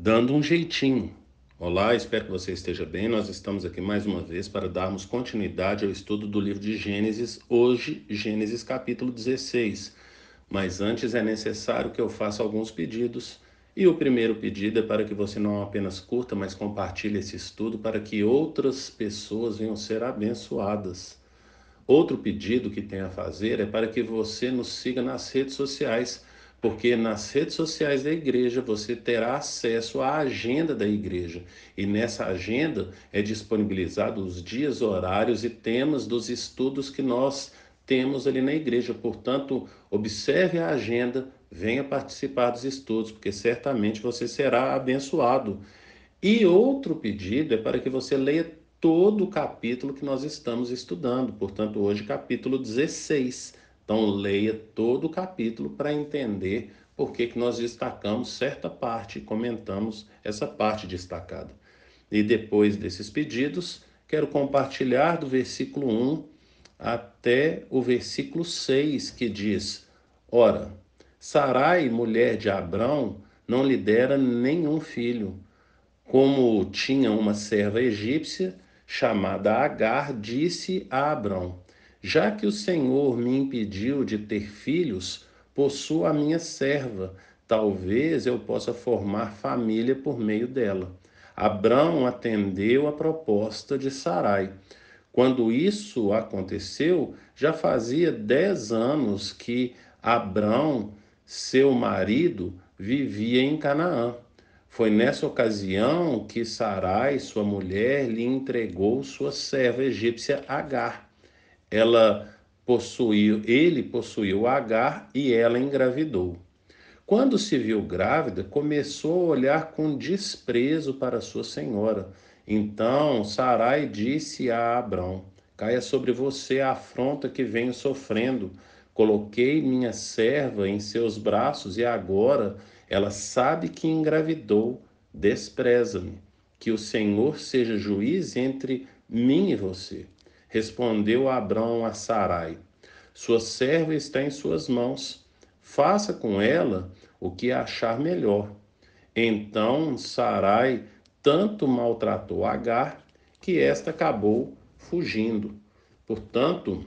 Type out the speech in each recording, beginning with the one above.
Dando um jeitinho. Olá, espero que você esteja bem. Nós estamos aqui mais uma vez para darmos continuidade ao estudo do livro de Gênesis, hoje, Gênesis capítulo 16. Mas antes é necessário que eu faça alguns pedidos. E o primeiro pedido é para que você não apenas curta, mas compartilhe esse estudo para que outras pessoas venham ser abençoadas. Outro pedido que tenho a fazer é para que você nos siga nas redes sociais, porque nas redes sociais da igreja você terá acesso à agenda da igreja. E nessa agenda é disponibilizado os dias, horários e temas dos estudos que nós temos ali na igreja. Portanto, observe a agenda, venha participar dos estudos, porque certamente você será abençoado. E outro pedido é para que você leia todo o capítulo que nós estamos estudando. Portanto, hoje, capítulo 16. Então, leia todo o capítulo para entender por que nós destacamos certa parte e comentamos essa parte destacada. E depois desses pedidos, quero compartilhar do versículo 1 até o versículo 6, que diz: Ora, Sarai, mulher de Abrão, não lhe dera nenhum filho. Como tinha uma serva egípcia chamada Agar, disse a Abrão: Já que o Senhor me impediu de ter filhos, possuo a minha serva. Talvez eu possa formar família por meio dela. Abrão atendeu a proposta de Sarai. Quando isso aconteceu, já fazia 10 anos que Abrão, seu marido, vivia em Canaã. Foi nessa ocasião que Sarai, sua mulher, lhe entregou sua serva egípcia Agar. Ele possuiu Agar e ela engravidou. Quando se viu grávida, começou a olhar com desprezo para sua senhora. Então Sarai disse a Abrão: Caia sobre você a afronta que venho sofrendo. Coloquei minha serva em seus braços e agora ela sabe que engravidou. Despreza-me. Que o Senhor seja juiz entre mim e você. Respondeu Abrão a Sarai: Sua serva está em suas mãos. Faça com ela o que achar melhor. Então Sarai tanto maltratou Agar que esta acabou fugindo. Portanto,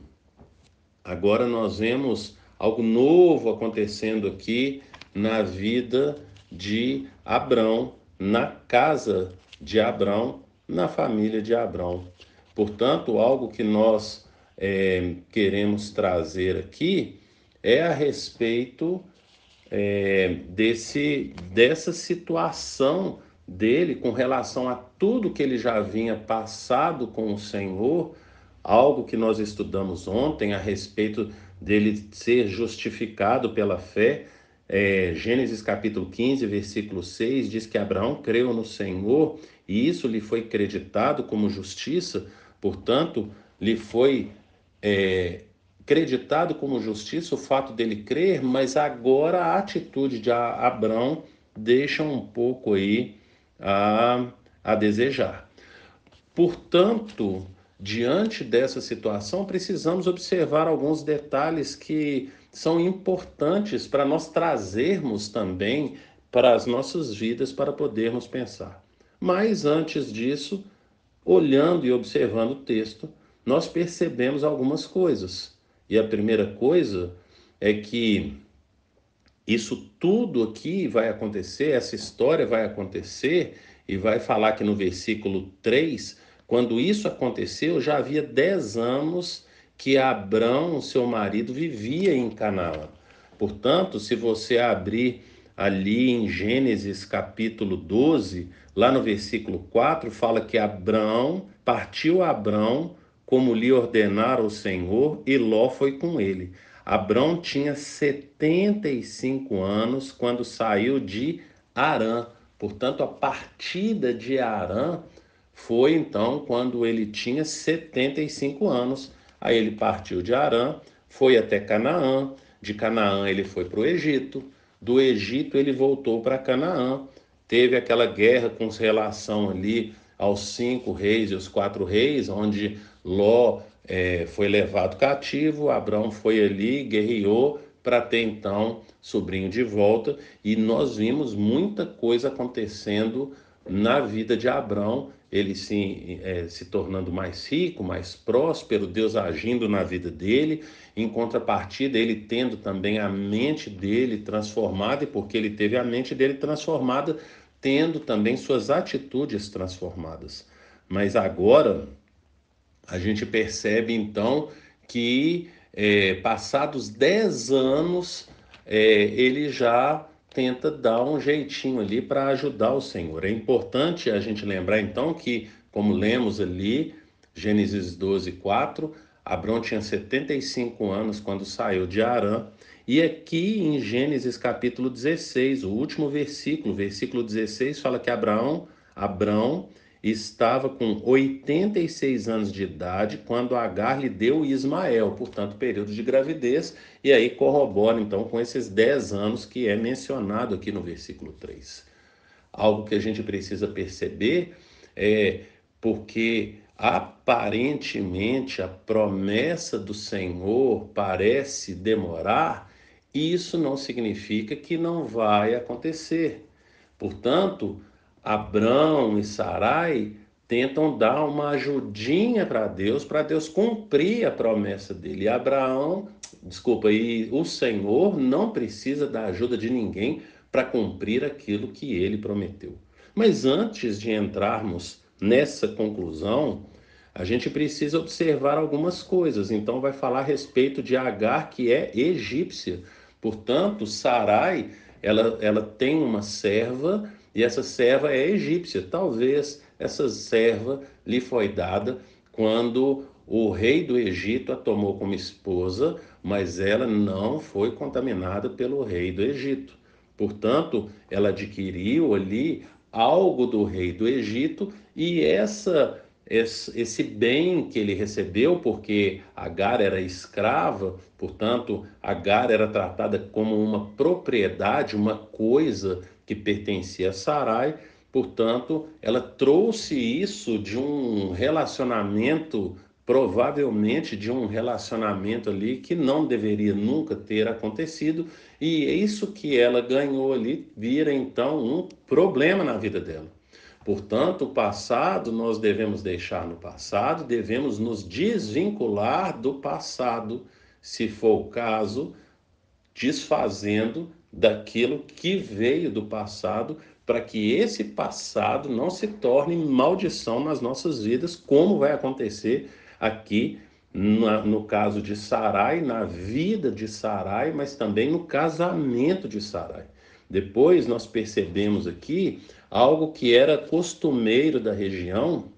agora nós vemos algo novo acontecendo aqui na vida de Abrão, na casa de Abrão, na família de Abrão. Portanto, algo que nós queremos trazer aqui é a respeito dessa situação dele com relação a tudo que ele já vinha passado com o Senhor, algo que nós estudamos ontem a respeito dele ser justificado pela fé. Gênesis capítulo 15, versículo 6, diz que Abraão creu no Senhor e isso lhe foi creditado como justiça, portanto, lhe foi creditado como justiça o fato dele crer, mas agora a atitude de Abrão deixa um pouco aí a desejar. Portanto, diante dessa situação, precisamos observar alguns detalhes que são importantes para nós trazermos também para as nossas vidas para podermos pensar. Mas antes disso, olhando e observando o texto, nós percebemos algumas coisas. E a primeira coisa é que isso tudo aqui vai acontecer, essa história vai acontecer, e vai falar que no versículo 3, quando isso aconteceu, já havia 10 anos que Abrão, seu marido, vivia em Canaã. Portanto, se você abrir ali em Gênesis capítulo 12, lá no versículo 4, fala que partiu Abrão, como lhe ordenara o Senhor, e Ló foi com ele. Abrão tinha 75 anos quando saiu de Harã. Portanto, a partida de Harã foi então quando ele tinha 75 anos. Aí ele partiu de Harã, foi até Canaã. De Canaã ele foi para o Egito. Do Egito ele voltou para Canaã. Teve aquela guerra com relação ali aos 5 reis e os 4 reis, onde Ló foi levado cativo. Abrão foi ali, guerreou, para ter então sobrinho de volta. E nós vimos muita coisa acontecendo na vida de Abrão, ele se tornando mais rico, mais próspero, Deus agindo na vida dele, em contrapartida, ele tendo também a mente dele transformada, e porque ele teve a mente dele transformada, tendo também suas atitudes transformadas. Mas agora a gente percebe então que, passados 10 anos, ele já tenta dar um jeitinho ali para ajudar o Senhor. É importante a gente lembrar então que, como lemos ali, Gênesis 12:4, Abrão tinha 75 anos quando saiu de Harã. E aqui em Gênesis capítulo 16, o último versículo, versículo 16, fala que Abrão estava com 86 anos de idade quando Agar lhe deu Ismael, portanto, período de gravidez, e aí corrobora então com esses 10 anos que é mencionado aqui no versículo 3. Algo que a gente precisa perceber é porque aparentemente a promessa do Senhor parece demorar, isso não significa que não vai acontecer. Portanto, Abrão e Sarai tentam dar uma ajudinha para Deus cumprir a promessa dele. E o Senhor não precisa da ajuda de ninguém para cumprir aquilo que ele prometeu. Mas antes de entrarmos nessa conclusão, a gente precisa observar algumas coisas. Então, vai falar a respeito de Agar, que é egípcia. Portanto, Sarai, ela tem uma serva e essa serva é egípcia. Talvez essa serva lhe foi dada quando o rei do Egito a tomou como esposa, mas ela não foi contaminada pelo rei do Egito. Portanto, ela adquiriu ali algo do rei do Egito e esse bem que ele recebeu, porque Agar era escrava, portanto, Agar era tratada como uma propriedade, uma coisa que pertencia a Sarai, portanto, ela trouxe isso de um relacionamento, provavelmente de um relacionamento ali que não deveria nunca ter acontecido, e isso que ela ganhou ali vira então um problema na vida dela. Portanto, o passado nós devemos deixar no passado, devemos nos desvincular do passado, se for o caso, desfazendo daquilo que veio do passado, para que esse passado não se torne maldição nas nossas vidas, como vai acontecer aqui no caso de Sarai, na vida de Sarai, mas também no casamento de Sarai. Depois nós percebemos aqui algo que era costumeiro da região,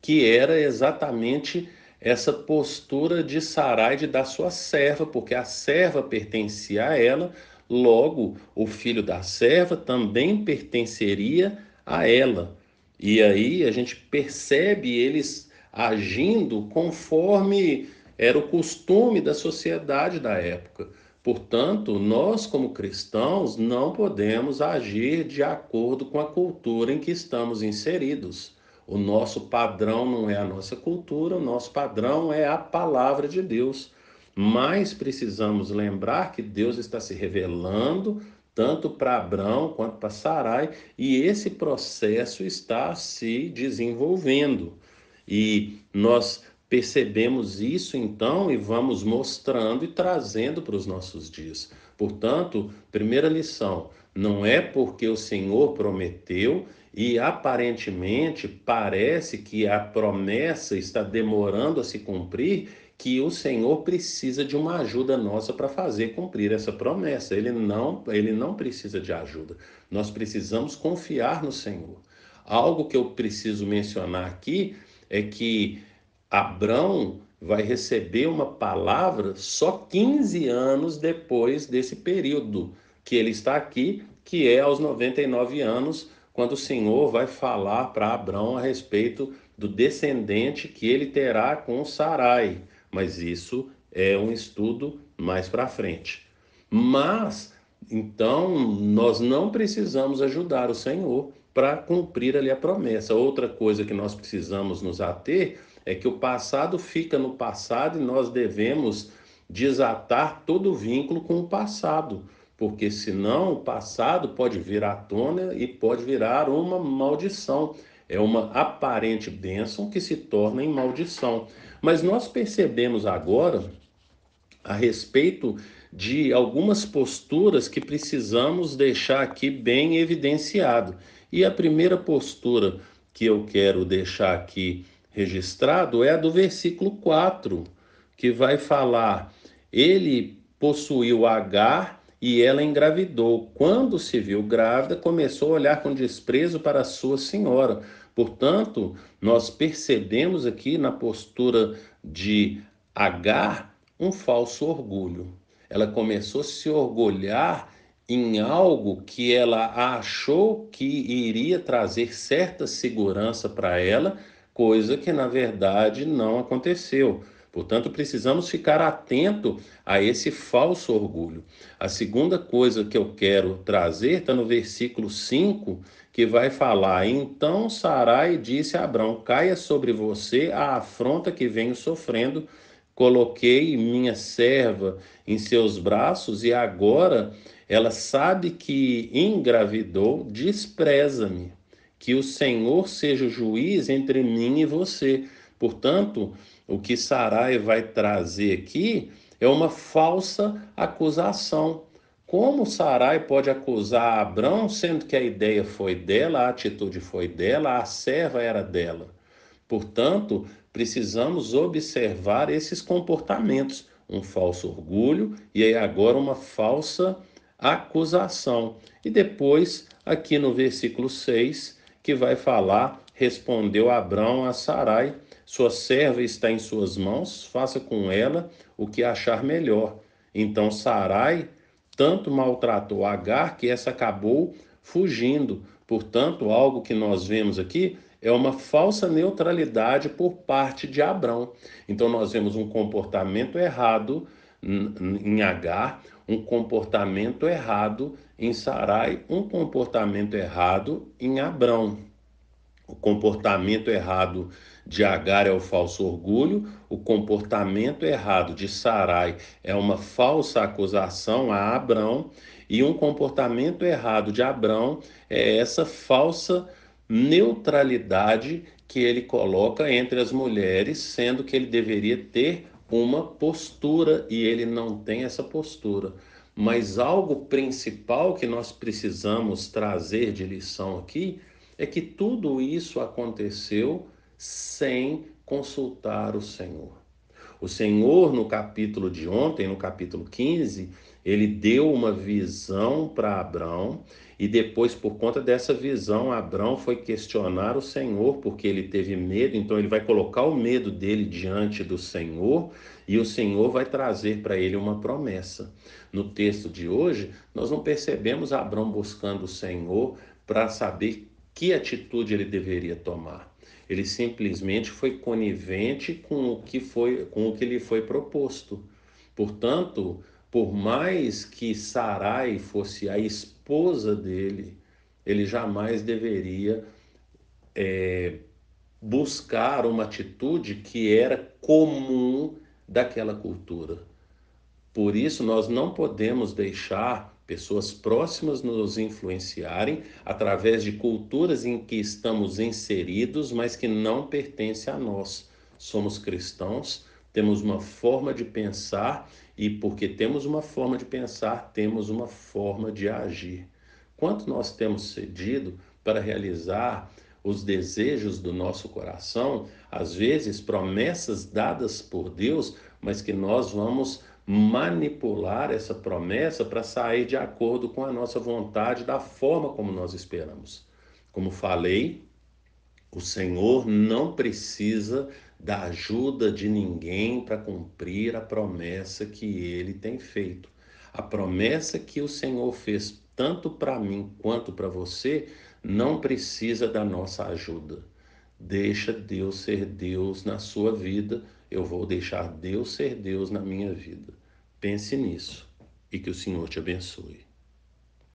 que era exatamente essa postura de Sarai de dar sua serva, porque a serva pertencia a ela, logo o filho da serva também pertenceria a ela. E aí a gente percebe eles agindo conforme era o costume da sociedade da época. Portanto, nós, como cristãos, não podemos agir de acordo com a cultura em que estamos inseridos. O nosso padrão não é a nossa cultura, o nosso padrão é a palavra de Deus. Mas precisamos lembrar que Deus está se revelando tanto para Abrão quanto para Sarai, e esse processo está se desenvolvendo. E nós percebemos isso então e vamos mostrando e trazendo para os nossos dias. Portanto, primeira lição, não é porque o Senhor prometeu e aparentemente parece que a promessa está demorando a se cumprir, que o Senhor precisa de uma ajuda nossa para fazer cumprir essa promessa. Ele não precisa de ajuda. Nós precisamos confiar no Senhor. Algo que eu preciso mencionar aqui é que Abrão vai receber uma palavra só 15 anos depois desse período que ele está aqui, que é aos 99 anos, quando o Senhor vai falar para Abrão a respeito do descendente que ele terá com Sarai. Mas isso é um estudo mais para frente. Mas, então, nós não precisamos ajudar o Senhor para cumprir ali a promessa. Outra coisa que nós precisamos nos ater é que o passado fica no passado e nós devemos desatar todo vínculo com o passado, porque senão o passado pode vir à tona e pode virar uma maldição. É uma aparente bênção que se torna em maldição. Mas nós percebemos agora a respeito de algumas posturas que precisamos deixar aqui bem evidenciado. E a primeira postura que eu quero deixar aqui registrado é a do versículo 4, que vai falar: ele possuiu Agar e ela engravidou. Quando se viu grávida, começou a olhar com desprezo para sua senhora. Portanto, nós percebemos aqui na postura de Agar um falso orgulho. Ela começou a se orgulhar em algo que ela achou que iria trazer certa segurança para ela, coisa que na verdade não aconteceu. Portanto, precisamos ficar atento a esse falso orgulho. A segunda coisa que eu quero trazer está no versículo 5, que vai falar: então Sarai disse a Abrão: caia sobre você a afronta que venho sofrendo. Coloquei minha serva em seus braços e agora ela sabe que engravidou, despreza-me. Que o Senhor seja o juiz entre mim e você. Portanto, o que Sarai vai trazer aqui é uma falsa acusação. Como Sarai pode acusar Abrão, sendo que a ideia foi dela, a atitude foi dela, a serva era dela? Portanto, precisamos observar esses comportamentos, um falso orgulho e aí agora uma falsa acusação. E depois, aqui no versículo 6, que vai falar: respondeu Abrão a Sarai: sua serva está em suas mãos, faça com ela o que achar melhor. Então Sarai tanto maltratou Agar que essa acabou fugindo. Portanto, algo que nós vemos aqui é uma falsa neutralidade por parte de Abrão. Então, nós vemos um comportamento errado em Agar, um comportamento errado em Sarai, um comportamento errado em Abrão. O comportamento errado de Agar é o falso orgulho, o comportamento errado de Sarai é uma falsa acusação a Abrão, e um comportamento errado de Abrão é essa falsa neutralidade que ele coloca entre as mulheres, sendo que ele deveria ter uma postura e ele não tem essa postura. Mas algo principal que nós precisamos trazer de lição aqui é que tudo isso aconteceu sem consultar o Senhor. O Senhor, no capítulo de ontem, no capítulo 15, ele deu uma visão para Abrão e depois, por conta dessa visão, Abrão foi questionar o Senhor porque ele teve medo, então ele vai colocar o medo dele diante do Senhor e o Senhor vai trazer para ele uma promessa. No texto de hoje, nós não percebemos Abrão buscando o Senhor para saber que atitude ele deveria tomar. Ele simplesmente foi conivente com o que lhe foi proposto. Portanto, por mais que Sarai fosse a esposa dele, ele jamais deveria buscar uma atitude que era comum daquela cultura. Por isso, nós não podemos deixar pessoas próximas nos influenciarem através de culturas em que estamos inseridos, mas que não pertencem a nós. Somos cristãos, temos uma forma de pensar e porque temos uma forma de pensar, temos uma forma de agir. Quanto nós temos cedido para realizar os desejos do nosso coração, às vezes promessas dadas por Deus, mas que nós vamos manipular essa promessa para sair de acordo com a nossa vontade, da forma como nós esperamos. Como falei, o Senhor não precisa da ajuda de ninguém para cumprir a promessa que ele tem feito. A promessa que o Senhor fez tanto para mim quanto para você não precisa da nossa ajuda. Deixa Deus ser Deus na sua vida, eu vou deixar Deus ser Deus na minha vida. Pense nisso e que o Senhor te abençoe.